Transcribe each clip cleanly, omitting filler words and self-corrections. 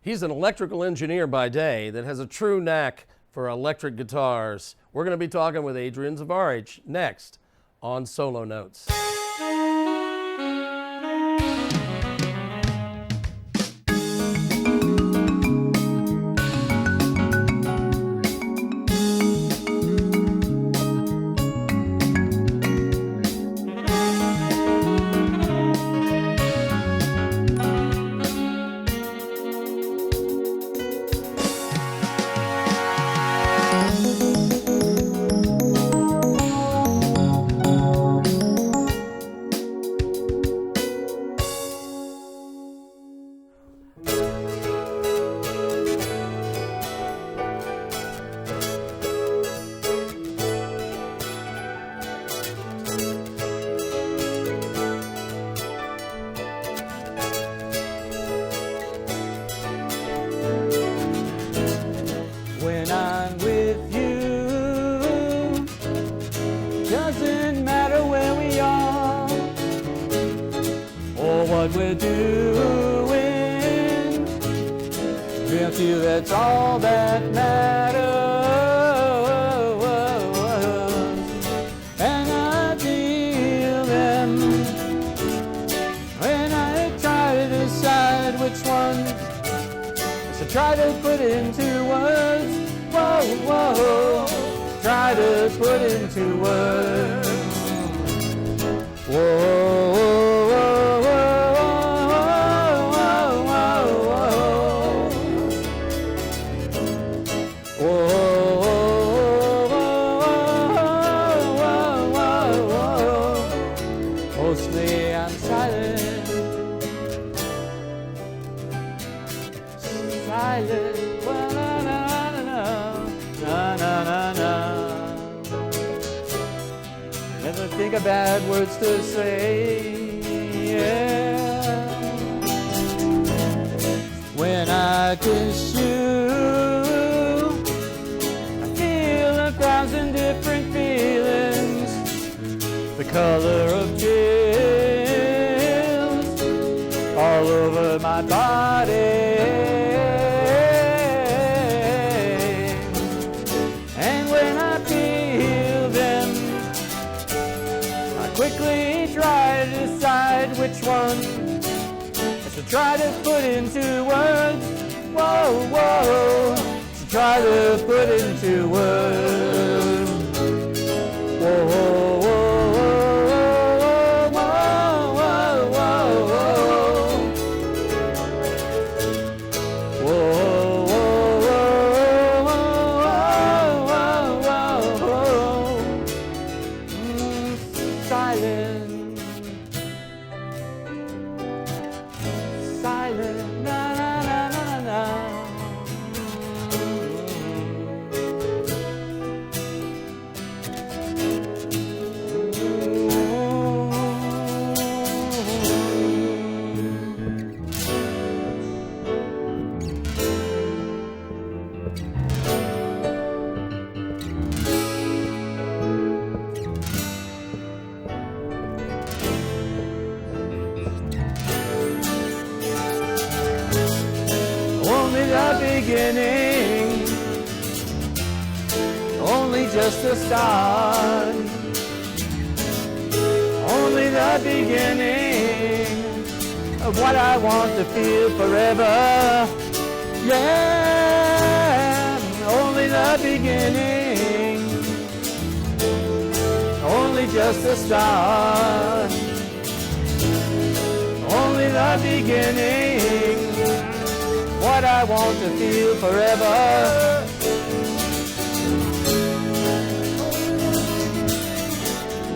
He's an electrical engineer by day that has a true knack for electric guitars. We're going to be talking with Adrian Zvarych next on Solo Notes. When I'm with you, doesn't matter where we are or what we're doing. With you, that's all that matters. And I feel them when I try to decide which one to try to put into words. Whoa, whoa, try to put into words. Whoa, whoa, whoa, whoa, whoa, whoa, whoa. Mostly I'm silent. Silent, well, na na na na na na. Never think of bad words to say. Yeah. When I kiss you, I feel 1,000 different feelings. The color of chills all over my body. Quickly try to decide which one to try to put into words. Whoa, whoa, to try to put into words. Whoa, whoa, whoa, whoa, whoa, whoa, whoa, whoa, whoa. Silent, silent, na na na na na. Only the beginning, only just the start. Only the beginning of what I want to feel forever. Yeah, only the beginning, only just the start. Only the beginning, what I want to feel forever.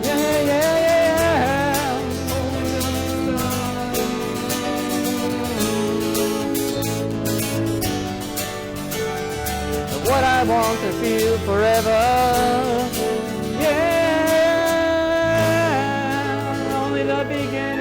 Yeah, yeah, yeah. What I want to feel forever. Yeah, only the beginning.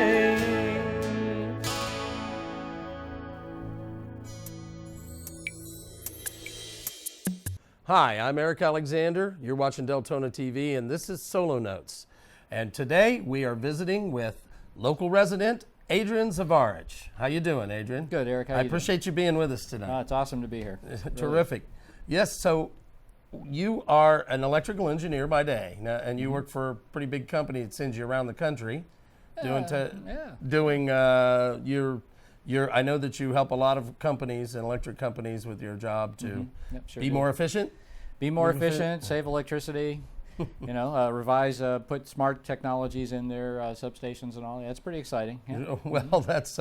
Hi, I'm Eric Alexander. You're watching Deltona TV, and this is Solo Notes. And today we are visiting with local resident Adrian Zvarych. How you doing, Adrian? Good, Eric. How I you doing? appreciate you being with us tonight. It's awesome to be here. Terrific. Yes, so you are an electrical engineer by day, now, and you work for a pretty big company that sends you around the country doing your I know that you help a lot of companies and electric companies with your job to Sure be do. more efficient. Be more efficient, save electricity, revise, put smart technologies in their substations and all. Yeah, it's pretty exciting. Yeah. Well, that's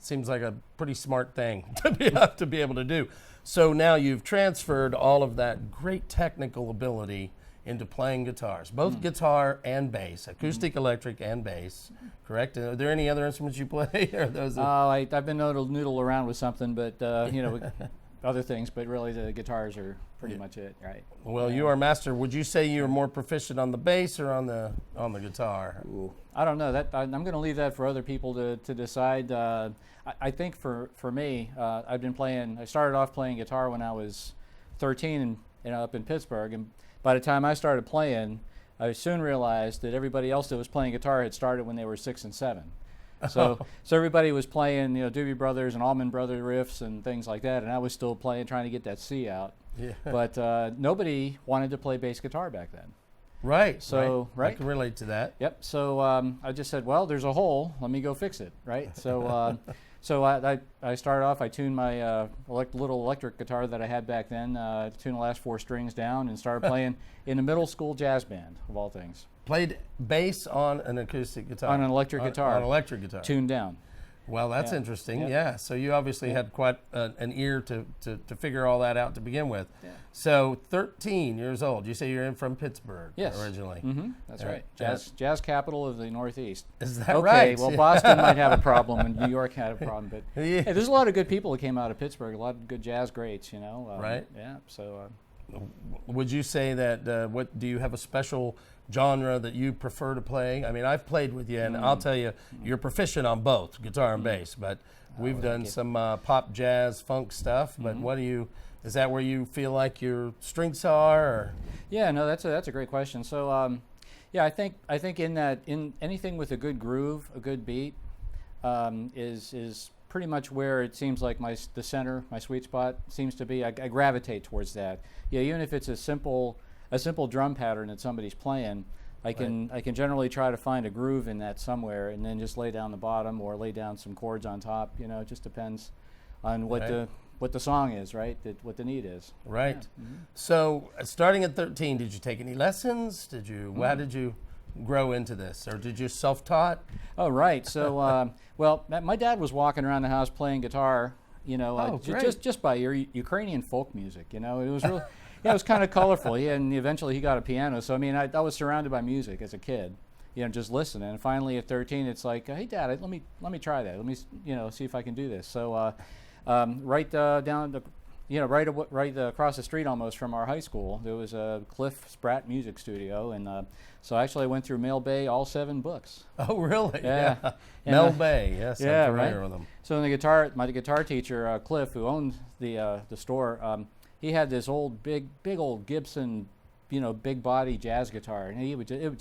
seems like a pretty smart thing to be able to do. So now you've transferred all of that great technical ability into playing guitars, both guitar and bass, acoustic, electric, and bass. Correct? Are there any other instruments you play? Or those? I've been known to noodle around with something, but other things. But really, the guitars are pretty much it, right? Well, you are master. Would you say you're more proficient on the bass or on the guitar? Ooh. I don't know. I'm going to leave that for other people to decide. I think for me, I started off playing guitar when I was 13 and up in Pittsburgh, and by the time I started playing, I soon realized that everybody else that was playing guitar had started when they were 6 and 7. So everybody was playing, Doobie Brothers and Allman Brothers riffs and things like that, and I was still playing, trying to get that C out. Yeah. But nobody wanted to play bass guitar back then. Right. So I can relate to that. Yep. So I just said, well, there's a hole. Let me go fix it. Right. So I started off. I tuned my little electric guitar that I had back then. Tuned the last 4 strings down and started playing in a middle school jazz band of all things. Played bass on an acoustic guitar. On an electric guitar. On an electric guitar. Tuned down. Well, that's interesting. Yep. Yeah. So you obviously had quite an ear to figure all that out to begin with. Yeah. So 13 years old. You say you're in from Pittsburgh originally. Mm-hmm. That's right. Jazz capital of the Northeast. Is that right? Okay. Well, Boston might have a problem, and New York had a problem, but hey, there's a lot of good people that came out of Pittsburgh. A lot of good jazz greats. Right. Yeah. So. Would you say that? What do you have a special genre that you prefer to play? I mean, I've played with you, and I'll tell you, you're proficient on both guitar and bass. But we've done some pop, jazz, funk stuff. But is that where you feel like your strengths are? Or? Yeah, no, that's a great question. So, I think in anything with a good groove, a good beat, is pretty much where it seems like the center, my sweet spot seems to be. I gravitate towards that. Yeah, even if it's a simple drum pattern that somebody's playing, I can generally try to find a groove in that somewhere, and then just lay down the bottom or lay down some chords on top. It just depends on what the song is, right? What the need is. Right. Yeah. Mm-hmm. So, starting at 13, did you take any lessons? How did you grow into this, or did you self-taught? Oh, right. So, well, my dad was walking around the house playing guitar, just by Ukrainian folk music. It was really, it was kind of colorful. And eventually he got a piano. So I mean, I was surrounded by music as a kid, just listening. And finally at 13, it's like, hey, Dad, let me try that. Let me, see if I can do this. So, right down the. Right across the street almost from our high school, there was a Cliff Spratt Music Studio, and so actually I went through Mel Bay, all 7 books. Oh, really? Yeah. Mel Bay, yes, yeah, I'm familiar right. with them. So my guitar teacher, Cliff, who owned the store, he had this big old Gibson, big body jazz guitar, and he would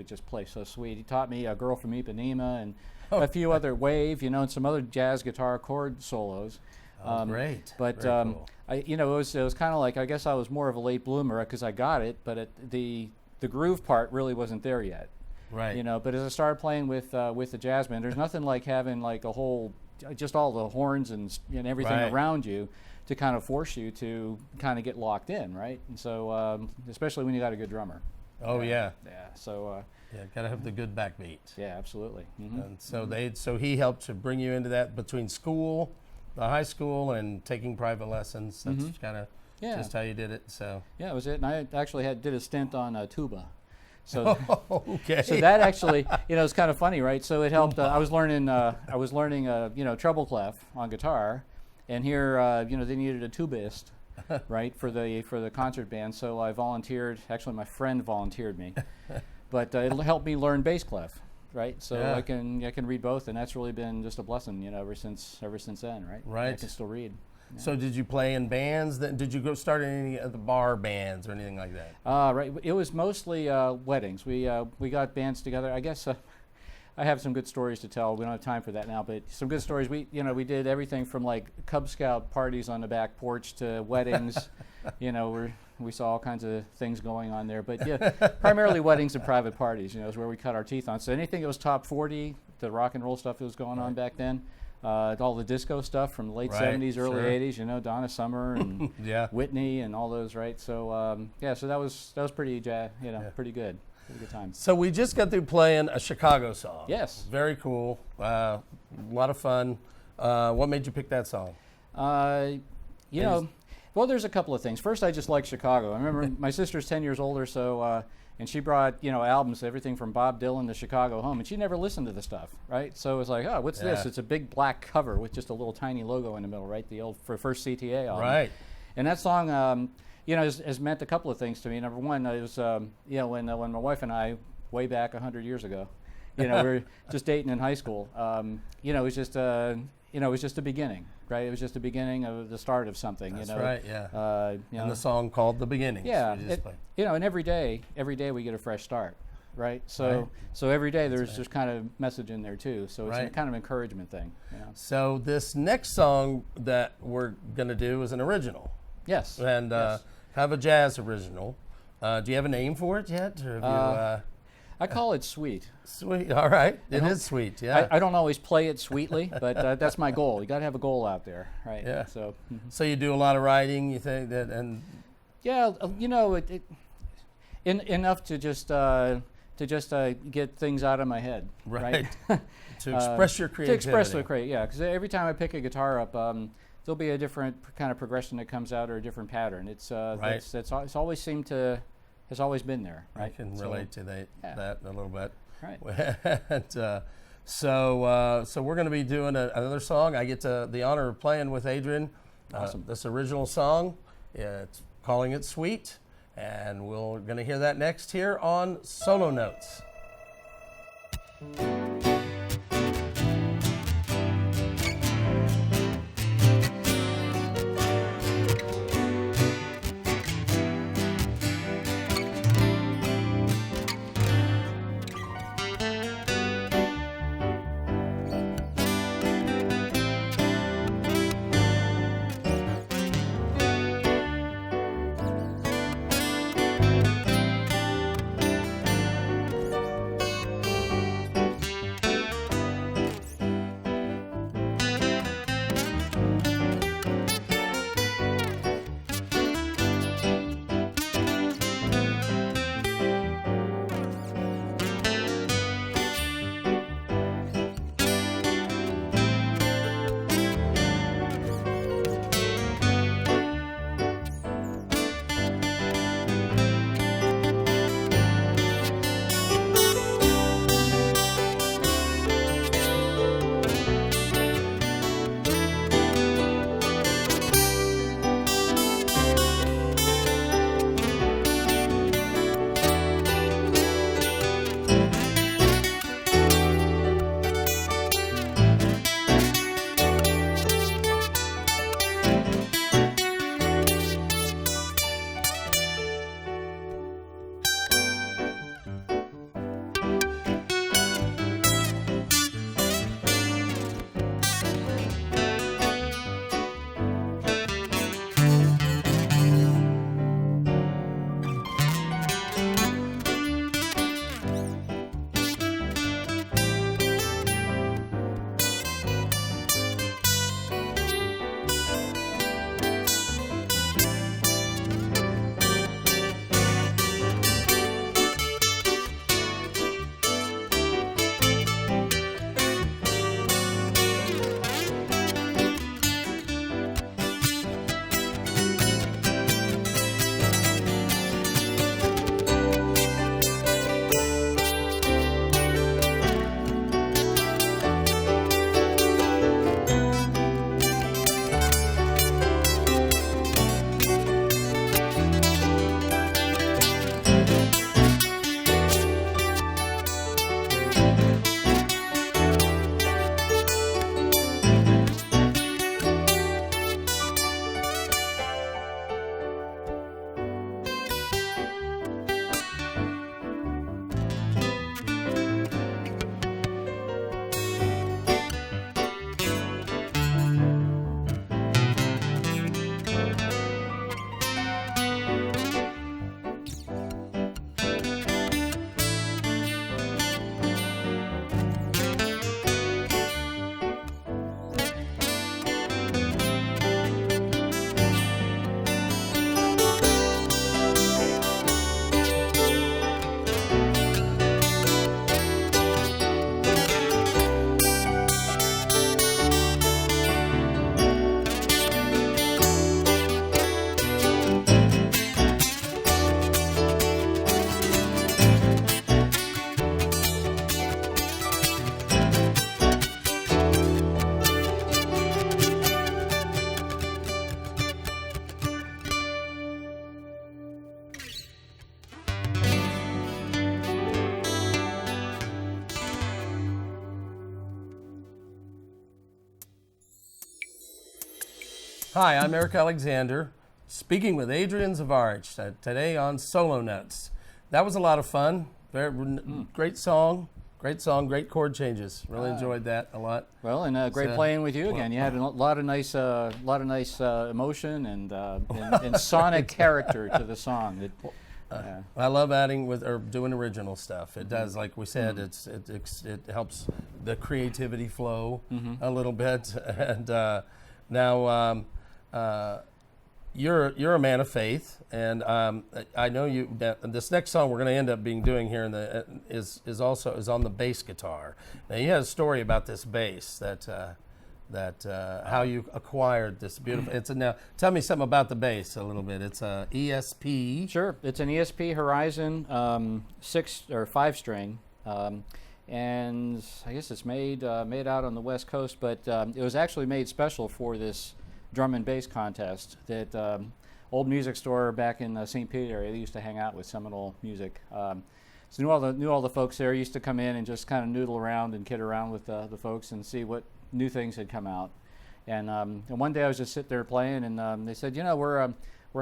just play so sweet. He taught me A Girl from Ipanema and a few other Wave, and some other jazz guitar chord solos. Great. But cool. it was kind of like, I guess I was more of a late bloomer because I got it, but the groove part really wasn't there yet. Right. But as I started playing with the jazz band, there's nothing like having like just all the horns and everything around you to kind of force you to kind of get locked in, right? And so especially when you got a good drummer. Oh yeah. Yeah. So. Gotta have the good backbeat. Yeah, absolutely. Mm-hmm. And so he helped to bring you into that between school, the high school, and taking private lessons. That's kind of just how you did it. So yeah, it was it. And I actually did a stint on tuba. So okay. So that actually, it's kind of funny, right? So it helped. I was learning treble clef on guitar, and here they needed a tubist, right, for the concert band. So I volunteered. Actually, my friend volunteered me, but it helped me learn bass clef. Right, so I can read both, and that's really been just a blessing, ever since then, right? Right. I can still read. Yeah. So did you play in bands? Did you go start in any of the bar bands or anything like that? Right. It was mostly weddings. We got bands together. I guess I have some good stories to tell. We don't have time for that now, but some good stories. We did everything from like Cub Scout parties on the back porch to weddings. We saw all kinds of things going on there, but yeah, primarily weddings and private parties. Is where we cut our teeth on. So anything that was top 40, the rock and roll stuff that was going on back then, all the disco stuff from the late 70s, early 80s. Donna Summer and Whitney and all those, right? So so that was pretty pretty good. Pretty good time. So we just got through playing a Chicago song. Yes. Very cool. A lot of fun. What made you pick that song? Well, there's a couple of things. First, I just like Chicago. I remember my sister's 10 years older, so and she brought albums, everything from Bob Dylan to Chicago home, and she never listened to the stuff, right? So it was like, oh, what's this? It's a big black cover with just a little tiny logo in the middle, right? The old first CTA album. Right. And that song, has meant a couple of things to me. Number one, it was when my wife and I, way back 100 years ago, we were just dating in high school. It was just it was just a beginning, right? It was just the beginning of the start of something. That's right, yeah. And the song called "The Beginnings." Yeah, and every day we get a fresh start, right? So every day there's just kind of message in there too. So it's a kind of encouragement thing. So this next song that we're gonna do is an original. Yes. And have a jazz original. Do you have a name for it yet? Or have I call it sweet. Sweet, all right. It is sweet, yeah. I don't always play it sweetly, but that's my goal. You got to have a goal out there, right? Yeah. So. So you do a lot of writing, you think that, and. Yeah, enough to just get things out of my head, right? To express your creativity. To express the creativity, yeah. Because every time I pick a guitar up, there'll be a different kind of progression that comes out or a different pattern. It's it's always seemed to. Has always been there, right? I can relate to that a little bit. Right. And, so we're going to be doing another song. I get the honor of playing with Adrian. Awesome. This original song, it's calling it Sweet, and we're going to hear that next here on Solo Notes. Hi, I'm Eric Alexander, speaking with Adrian Zvarych today on Solo Notes. That was a lot of fun. Great song, great chord changes. Really enjoyed that a lot. Well, and great playing with you again. You had a lot of nice emotion and sonic character to the song. I love adding or doing original stuff. It does, like we said, it helps the creativity flow a little bit. And now you're a man of faith, and I know you. This next song we're going to end up doing here is on the bass guitar. Now you had a story about this bass that how you acquired this beautiful. Now tell me something about the bass a little bit. It's a ESP. Sure, it's an ESP Horizon 6 or 5 string, and I guess it's made out on the West Coast, but it was actually made special for this drum and bass contest that old music store back in St. Pete area. They used to hang out with Seminole Music. So knew all the folks there. Used to come in and just kind of noodle around and kid around with the folks and see what new things had come out. And one day I was just sitting there playing, and they said, we're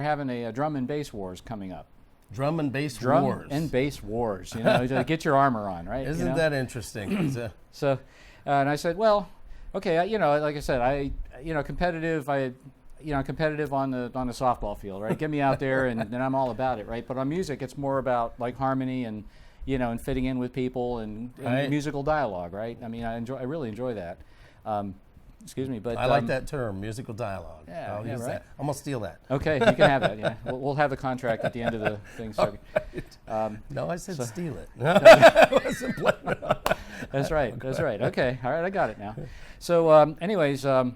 having a drum and bass wars coming up. Drum and bass drum wars. and bass wars. To get your armor on, right? Isn't that interesting? So, and I said, well, okay, like I said, competitive. Competitive on the softball field, right? Get me out there, and I'm all about it, right? But on music, it's more about like harmony and and fitting in with people and right. Musical dialogue, right? I mean, I really enjoy that. Excuse me, but I like that term, musical dialogue. Yeah, I'll use right. that. I'm gonna steal that. Okay, you can have that. Yeah, we'll have the contract at the end of the thing. So, no, I said steal it. I wasn't playing. That's right. That's right. Okay. All right. I got it now. So, anyways, so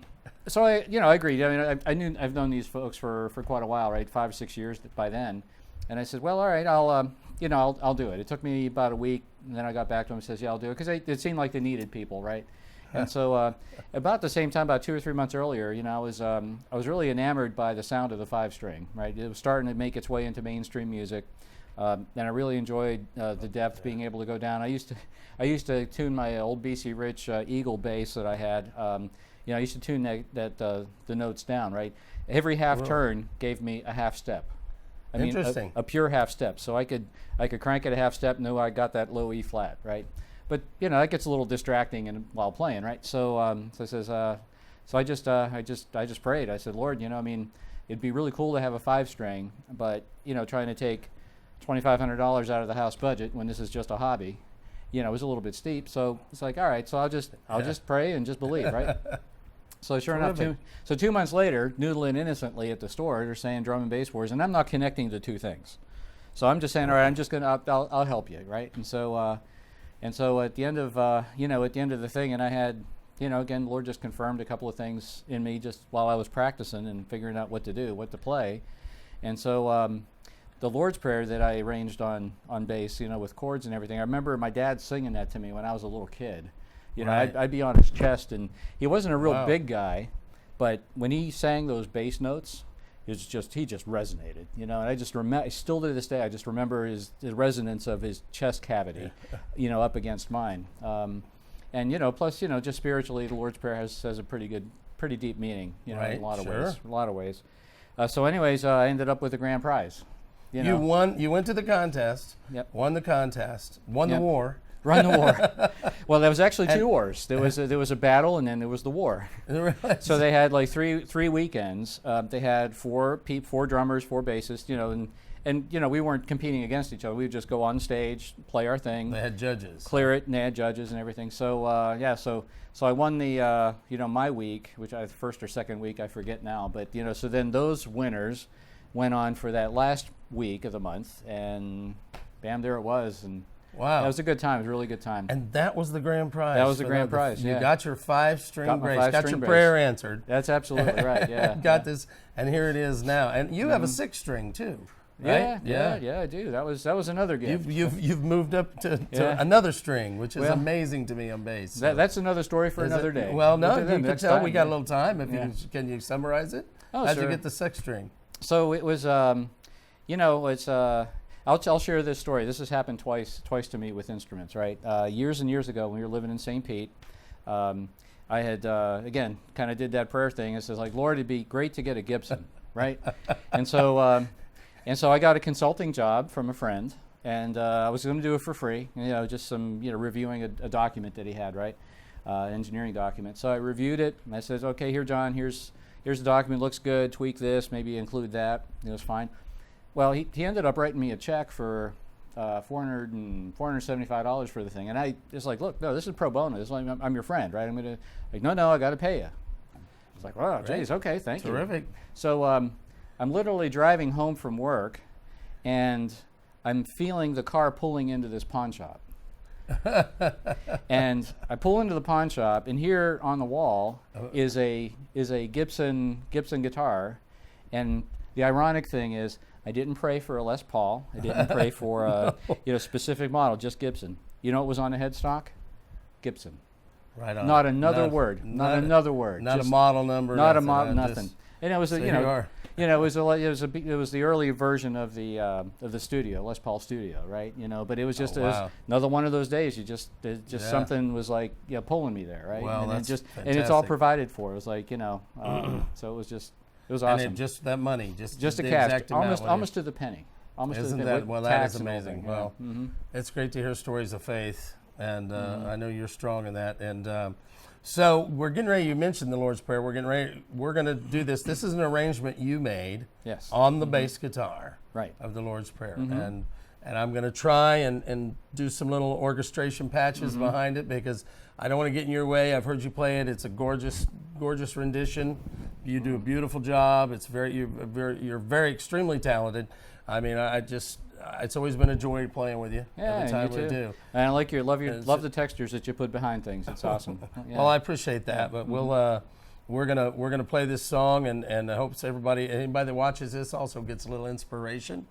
I agreed. I mean, I've known these folks for quite a while, right? 5 or 6 years by then, and I said, well, all right, I'll do it. It took me about a week, and then I got back to them and says, yeah, I'll do it, because it seemed like they needed people, right? And so, about the same time, about 2 or 3 months earlier, I was really enamored by the sound of the 5-string, right? It was starting to make its way into mainstream music. And I really enjoyed the depth, being able to go down. I used to tune my old BC Rich Eagle bass that I had. I used to tune the notes down, right? Every half turn gave me a half step. I mean, interesting. A pure half step. So I could crank it a half step, know I got that low E flat, right? But that gets a little distracting while playing, right? So I just prayed. I said, Lord, it'd be really cool to have a 5-string, but trying to take $2,500 out of the house budget when this is just a hobby, it was a little bit steep. So it's like, all right, so I'll just pray and just believe, right? So sure enough, 2 months later, noodling innocently at the store, they're saying drum and bass wars, and I'm not connecting the two things. So I'm just saying, all right, I'll help you, right? And so at the end of the thing, and I had, again, the Lord just confirmed a couple of things in me just while I was practicing and figuring out what to do, what to play, and so. The Lord's Prayer that I arranged on bass, with chords and everything. I remember my dad singing that to me when I was a little kid. Right. I'd be on his chest, and he wasn't a real big guy, but when he sang those bass notes, he just resonated. And I just remember, still to this day, I just remember the resonance of his chest cavity, up against mine. And plus, just spiritually, the Lord's Prayer has a pretty deep meaning, right. in a lot of ways. So, anyways, I ended up with the grand prize. You won. You went to the contest. Yep. Won the contest. Won the war. Run the war. Well, there was actually 2 wars. There was a battle, and then there was the war. So they had like three weekends. They had 4 drummers, 4 bassists. And we weren't competing against each other. We would just go on stage, play our thing. They had judges. Clear it, and they had judges and everything. So so I won the my week, which first or second week, I forget now. But so then those winners went on for that last week of the month, and bam, there it was. And wow, that was a good time. It was a really good time. And that was the grand prize. That was the grand prize. You yeah. got your 5-string bass. Got your bass. prayer answered. That's absolutely right. Yeah. Got this, and here it is now. And you have a 6-string too. Right? Yeah, I do. That was another gift. You've moved up to another string, which is amazing to me on bass. So. That's another story for another day. Well, no, you can tell we got a little time. Can you summarize it? Oh, How'd sure. you get the 6-string? So it was, it's. I'll share this story. This has happened twice to me with instruments, right? Years and years ago, when we were living in St. Pete, I had again kind of did that prayer thing. It says like, Lord, it'd be great to get a Gibson, right? And so I got a consulting job from a friend, and I was going to do it for free. Just some reviewing a document that he had, right, engineering document. So I reviewed it, and I said, okay, here, John, here's the document. Looks good. Tweak this, maybe include that. It was fine. Well, he ended up writing me a check for $475 for the thing, and I just like, look, no, this is pro bono. This is like, I'm your friend, right? I'm gonna like, no, I got to pay you. It's like, wow, geez, okay, thank you. Terrific. So I'm literally driving home from work, and I'm feeling the car pulling into this pawn shop. And I pull into the pawn shop, and here on the wall is a Gibson guitar, and the ironic thing is, I didn't pray for a Les Paul. I didn't pray for a specific model, just Gibson. You know what was on the headstock? Gibson. Right on. Not another word. Not another word. Not just a model number. Not a model. Nothing. And it was it was the early version of the Studio, Les Paul Studio, right? But it was just another one of those days. Something was like pulling me there, right? Well, and that's and it's all provided for. It was like so it was just. It was awesome. And just that money, just the a cash, exact amount almost to the penny. Isn't that well? That is amazing. Yeah. Well, it's great to hear stories of faith, and I know you're strong in that. And so we're getting ready. You mentioned the Lord's Prayer. We're getting ready. We're going to do this. This is an arrangement you made on the bass guitar of the Lord's Prayer, and I'm going to try and do some little orchestration patches behind it because I don't want to get in your way. I've heard you play it. It's a gorgeous rendition. You do a beautiful job. You're very extremely talented. I mean, it's always been a joy playing with you every time we do. And I like love the textures that you put behind things. It's awesome. Yeah. Well, I appreciate that, but we're gonna play this song, and I hope anybody that watches this also gets a little inspiration.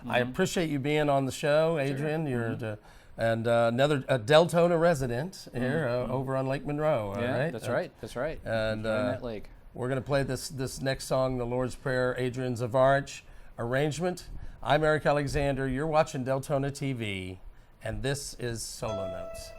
I appreciate you being on the show, Adrian. You're another Deltona resident here over on Lake Monroe. Right? That's right. That's right. And that lake. We're going to play this next song, the Lord's Prayer, Adrian Zvarych arrangement. I'm Eric Alexander. You're watching Deltona TV, and this is Solo Notes.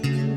you.